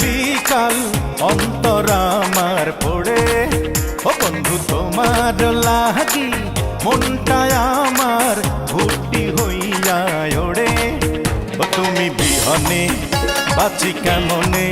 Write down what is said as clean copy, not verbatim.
বিকাল অন্তর আমার পড়ে, ও বন্ধু তোমার লাগি মনটা আমার ভুটি হইয়া ওড়ে। ও তুমি বিহনে বাঁচি কেমনে।